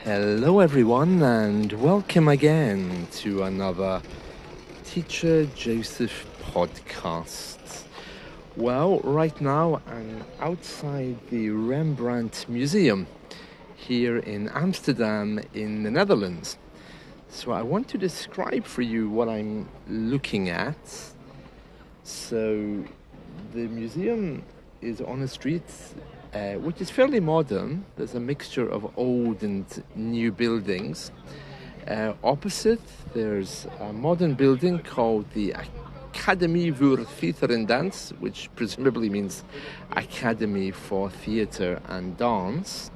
Hello, everyone, and welcome again to another Teacher Joseph podcast. Well, right now I'm outside the Rembrandt Museum here in Amsterdam, in the Netherlands. So I want to describe for you what I'm looking at. So the museum is on a street which is fairly modern. There's a mixture of old and new buildings. Opposite, there's a modern building called the Academie voor Theater en Dans, which presumably means Academy for Theater and Dance.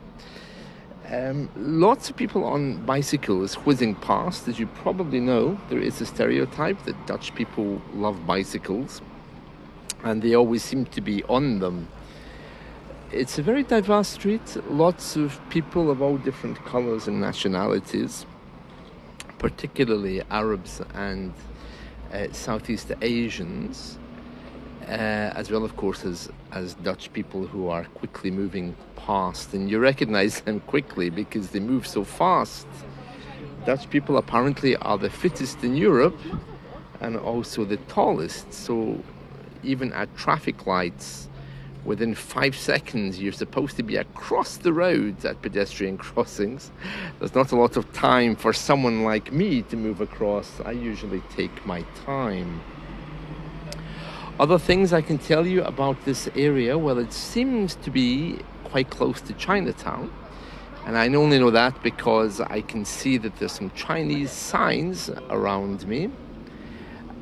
Lots of people on bicycles whizzing past. As you probably know, there is a stereotype that Dutch people love bicycles, and they always seem to be on them. It's a very diverse street, lots of people of all different colors and nationalities, particularly Arabs and Southeast Asians, as well, of course, as Dutch people who are quickly moving past. And you recognize them quickly because they move so fast. Dutch people apparently are the fittest in Europe and also the tallest. So even at traffic lights, within 5 seconds, you're supposed to be across the road at pedestrian crossings. There's not a lot of time for someone like me to move across. I usually take my time. Other things I can tell you about this area, well, it seems to be quite close to Chinatown. And I only know that because I can see that there's some Chinese signs around me.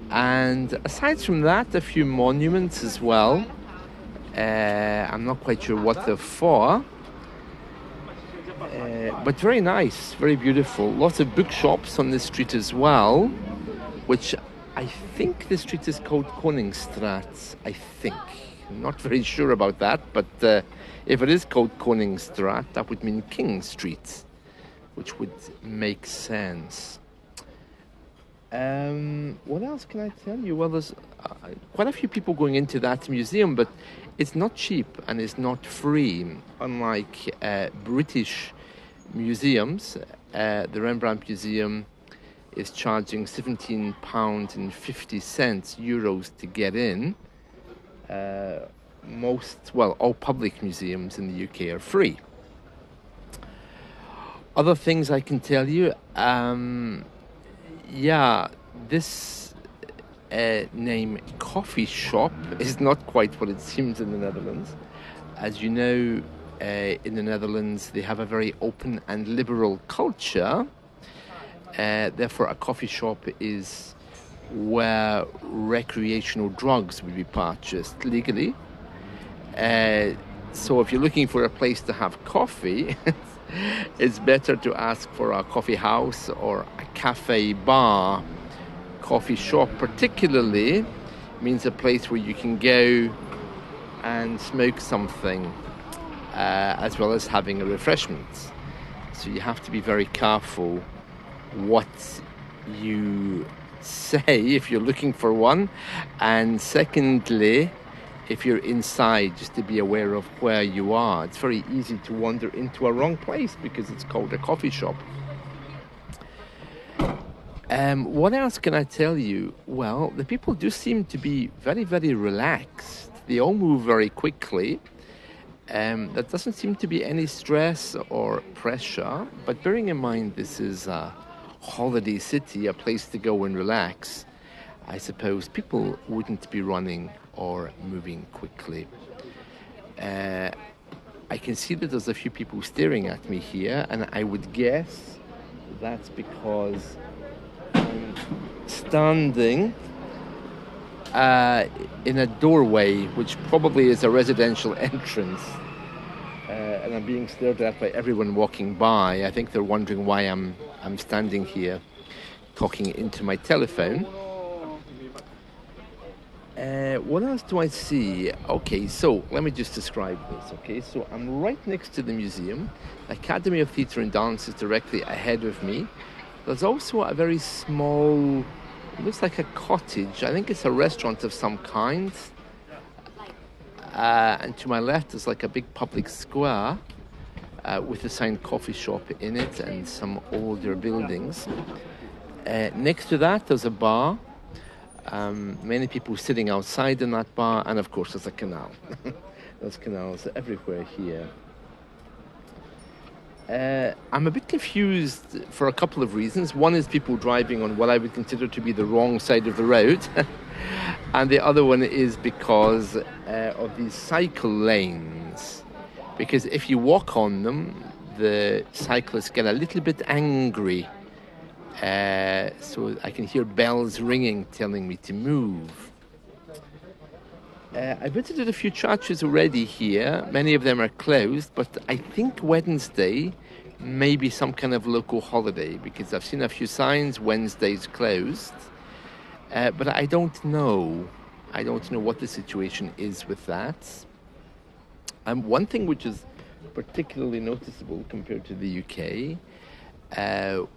And aside from that, a few monuments as well. I'm not quite sure what they're for, but very nice, very beautiful. Lots of bookshops on this street as well, which I think the street is called Koningsstraat, I think. I'm not very sure about that, but if it is called Koningsstraat, that would mean King Street, which would make sense. What else can I tell you? Well, there's quite a few people going into that museum, but it's not cheap and it's not free. Unlike British museums, the Rembrandt Museum is charging €17.50 to get in. All public museums in the UK are free. Other things I can tell you, this name coffee shop is not quite what it seems in the Netherlands. As you know, in the Netherlands, they have a very open and liberal culture. Therefore, a coffee shop is where recreational drugs would be purchased legally. So if you're looking for a place to have coffee, it's better to ask for a coffee house or a cafe bar. Coffee shop particularly means a place where you can go and smoke something, as well as having a refreshment. So you have to be very careful what you say if you're looking for one, and secondly, if you're inside, just to be aware of where you are. It's very easy to wander into a wrong place because it's called a coffee shop. What else can I tell you? Well, the people do seem to be very, very relaxed. They all move very quickly. There doesn't seem to be any stress or pressure. But bearing in mind this is a holiday city, a place to go and relax, I suppose people wouldn't be running or moving quickly. I can see that there's a few people staring at me here, and I would guess that's because I'm standing in a doorway, which probably is a residential entrance, and I'm being stared at by everyone walking by. I think they're wondering why I'm standing here talking into my telephone. What else do I see? Okay, so let me just describe this, okay? So I'm right next to the museum. Academy of Theatre and Dance is directly ahead of me. There's also a very small, it looks like a cottage. I think it's a restaurant of some kind. And to my left is like a big public square. with a signed coffee shop in it and some older buildings. Next to that, there's a bar. Many people sitting outside in that bar, and of course, there's a canal. There's canals everywhere here. I'm a bit confused for a couple of reasons. One is people driving on what I would consider to be the wrong side of the road. And the other one is because of these cycle lanes. Because if you walk on them, the cyclists get a little bit angry. So I can hear bells ringing telling me to move. I visited a few churches already here. Many of them are closed, but I think Wednesday may be some kind of local holiday because I've seen a few signs, Wednesday's closed. But I don't know. I don't know what the situation is with that. One thing which is particularly noticeable compared to the UK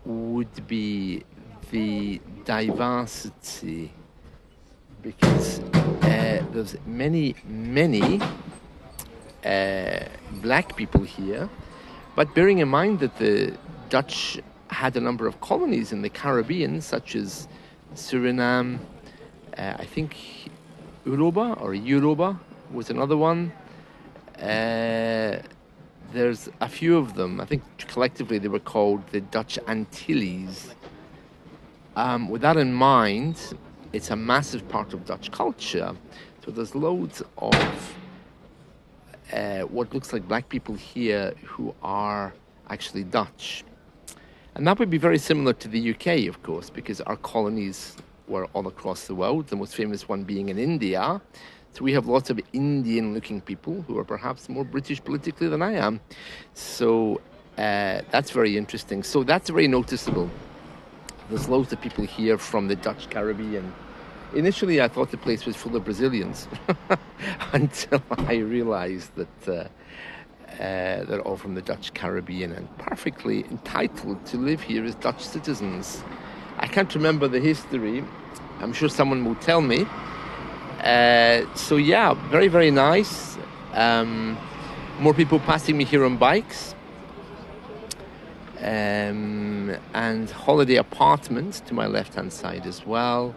would be the diversity, because there's many black people here, but bearing in mind that the Dutch had a number of colonies in the Caribbean, such as Suriname, I think Yoruba was another one. There's a few of them. I think collectively they were called the Dutch Antilles. With that in mind, it's a massive part of Dutch culture. So there's loads of what looks like black people here who are actually Dutch. And that would be very similar to the UK, of course, because our colonies were all across the world, the most famous one being in India. So we have lots of Indian-looking people who are perhaps more British politically than I am. So that's very interesting. So that's very noticeable. There's loads of people here from the Dutch Caribbean. Initially, I thought the place was full of Brazilians until I realized that they're all from the Dutch Caribbean and perfectly entitled to live here as Dutch citizens. I can't remember the history. I'm sure someone will tell me. So yeah, very, very nice. More people passing me here on bikes. And holiday apartments to my left-hand side as well.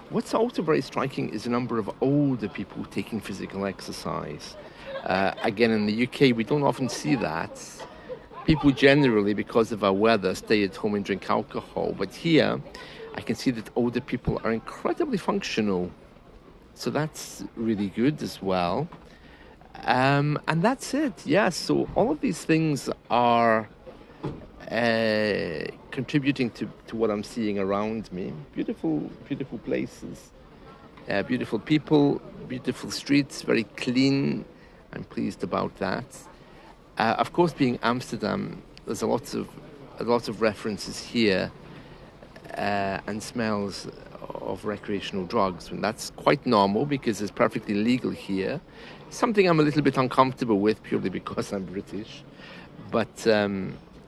What's also very striking is the number of older people taking physical exercise. Again, in the UK, we don't often see that. People generally, because of our weather, stay at home and drink alcohol. But here, I can see that older people are incredibly functional. So that's really good as well. And that's it. Yeah, so all of these things are contributing to what I'm seeing around me. Beautiful, beautiful places. Beautiful people, beautiful streets, very clean. I'm pleased about that. Of course, being Amsterdam, there's a lot of references here and smells of recreational drugs, and that's quite normal because it's perfectly legal here. Something I'm a little bit uncomfortable with purely because I'm British, but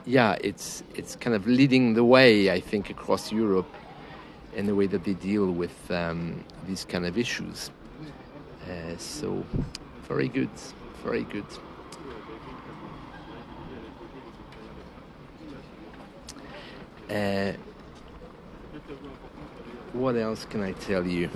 yeah, it's kind of leading the way, I think, across Europe in the way that they deal with these kind of issues. So, very good, very good. What else can I tell you?